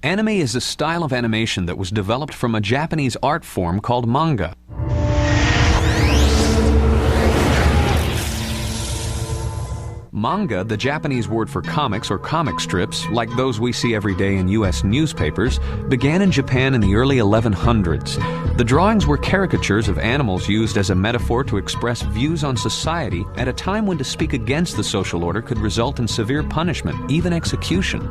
Anime is a style of animation that was developed from a Japanese art form called manga. Manga, the Japanese word for comics or comic strips, like those we see every day in U.S. newspapers, began in Japan in the early 1100s. The drawings were caricatures of animals used as a metaphor to express views on society at a time when to speak against the social order could result in severe punishment, even execution.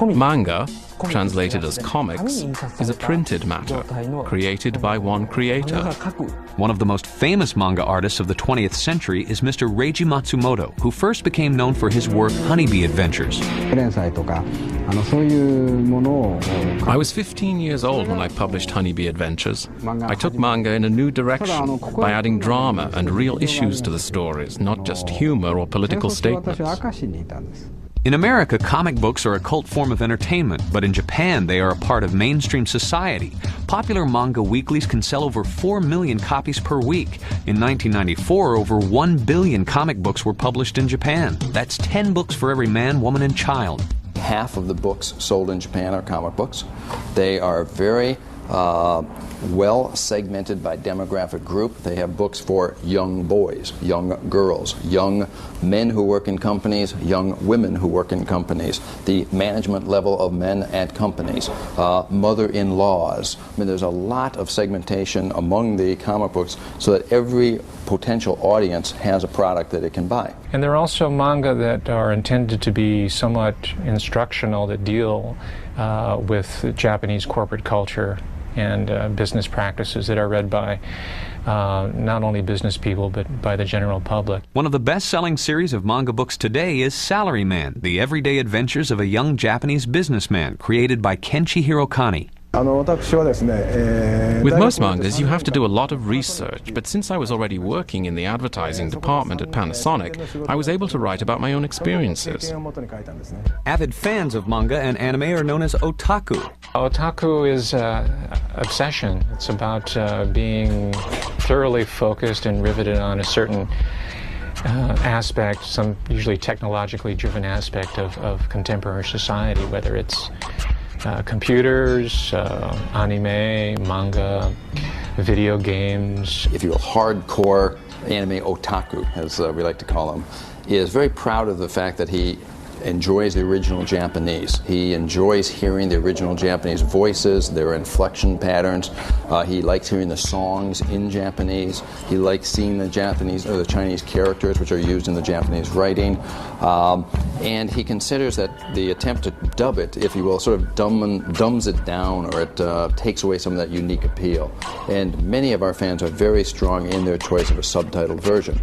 Manga, translated as comics, is a printed matter, created by one creator. One of the most famous manga artists of the 20th century is Mr. Reiji Matsumoto, who first became known for his work Honeybee Adventures. I was 15 years old when I published Honeybee Adventures. I took manga in a new direction by adding drama and real issues to the stories, not just humor or political statements. In America, comic books are a cult form of entertainment, but in Japan they are a part of mainstream society. Popular manga weeklies can sell over 4 million copies per week. In 1994, over 1 billion comic books were published in Japan. That's 10 books for every man, woman, and child. Half of the books sold in Japan are comic books. They are very well segmented by demographic group. They have books for young boys, young girls, young men who work in companies, young women who work in companies, the management level of men at companies, mother-in-laws. I mean, there's a lot of segmentation among the comic books so that every potential audience has a product that it can buy. And there are also manga that are intended to be somewhat instructional, that deal with Japanese corporate culture and business practices that are read by not only business people but by the general public. One of the best-selling series of manga books today is Salaryman, the everyday adventures of a young Japanese businessman, created by Kenshi Hirokani. With most mangas, you have to do a lot of research, but since I was already working in the advertising department at Panasonic, I was able to write about my own experiences. Avid fans of manga and anime are known as otaku. Otaku is obsession. It's about being thoroughly focused and riveted on a certain aspect, some usually technologically driven aspect of contemporary society, whether it's computers, anime, manga, video games. If you're a hardcore anime otaku, as we like to call him, is very proud of the fact that he enjoys the original Japanese. He enjoys hearing the original Japanese voices, their inflection patterns. He likes hearing the songs in Japanese. He likes seeing the Japanese or the Chinese characters which are used in the Japanese writing. And he considers that the attempt to dub it, if you will, sort of dumbs it down, or it takes away some of that unique appeal. And many of our fans are very strong in their choice of a subtitled version.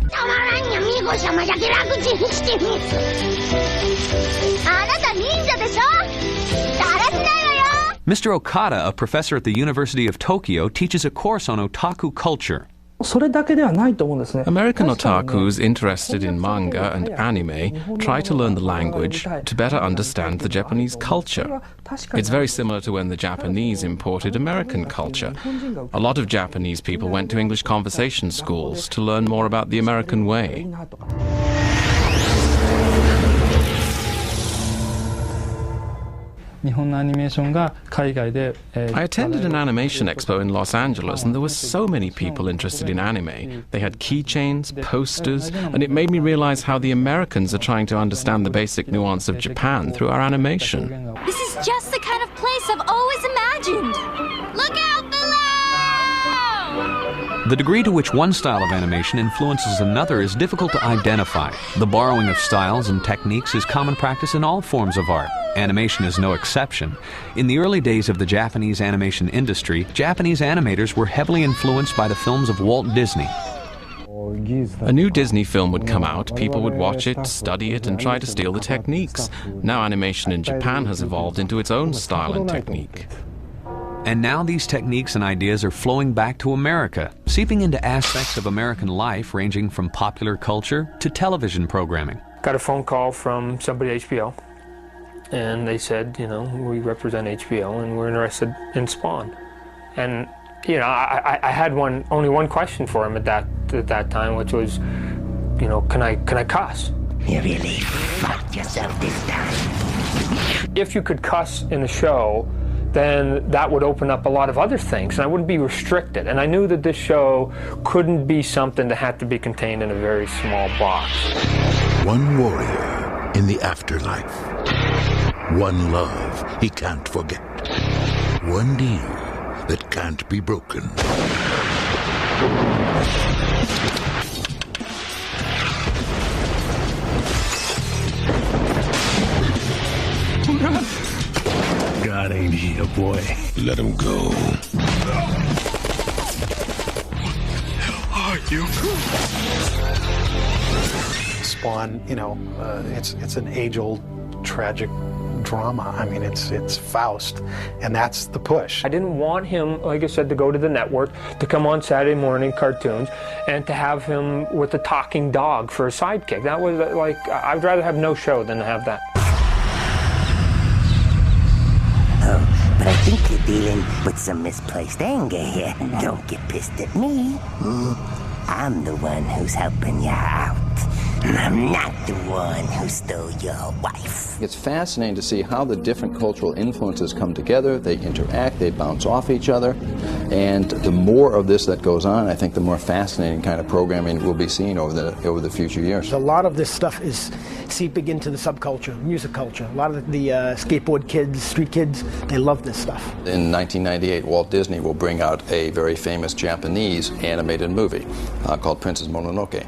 Mr. Okada, a professor at the University of Tokyo, teaches a course on otaku culture. American otakus interested in manga and anime try to learn the language to better understand the Japanese culture. It's very similar to when the Japanese imported American culture. A lot of Japanese people went to English conversation schools to learn more about the American way. I attended an animation expo in Los Angeles, and there were so many people interested in anime. They had keychains, posters, and it made me realize how the Americans are trying to understand the basic nuance of Japan through our animation. This is just the kind of place I've always imagined. Look out below! The degree to which one style of animation influences another is difficult to identify. The borrowing of styles and techniques is common practice in all forms of art. Animation is no exception. In the early days of the Japanese animation industry, Japanese animators were heavily influenced by the films of Walt Disney. A new Disney film would come out, people would watch it, study it, and try to steal the techniques. Now animation in Japan has evolved into its own style and technique. And now these techniques and ideas are flowing back to America, seeping into aspects of American life ranging from popular culture to television programming. Got a phone call from somebody at HBO, and they said, you know, we represent HBO and we're interested in Spawn. And, you know, I had only one question for him at that time, which was, you know, can I cuss? You really fucked yourself this time. If you could cuss in the show, then that would open up a lot of other things, and I wouldn't be restricted. And I knew that this show couldn't be something that had to be contained in a very small box. One warrior in the afterlife. One love he can't forget. One deal that can't be broken. God ain't he a boy? Let him go. Are you? Spawn, you know, it's an age-old tragic drama. I mean, it's Faust, and that's the push. I didn't want him, like I said, to go to the network, to come on Saturday morning cartoons, and to have him with a talking dog for a sidekick. That was like, I'd rather have no show than to have that. Oh, but I think you're dealing with some misplaced anger here. Don't get pissed at me. I'm the one who's helping you out. I'm not the one who stole your wife. It's fascinating to see how the different cultural influences come together, they interact, they bounce off each other, and the more of this that goes on, I think the more fascinating kind of programming we'll be seeing over the future years. A lot of this stuff is seeping into the subculture, music culture. A lot of the skateboard kids, street kids, they love this stuff. In 1998, Walt Disney will bring out a very famous Japanese animated movie called Princess Mononoke.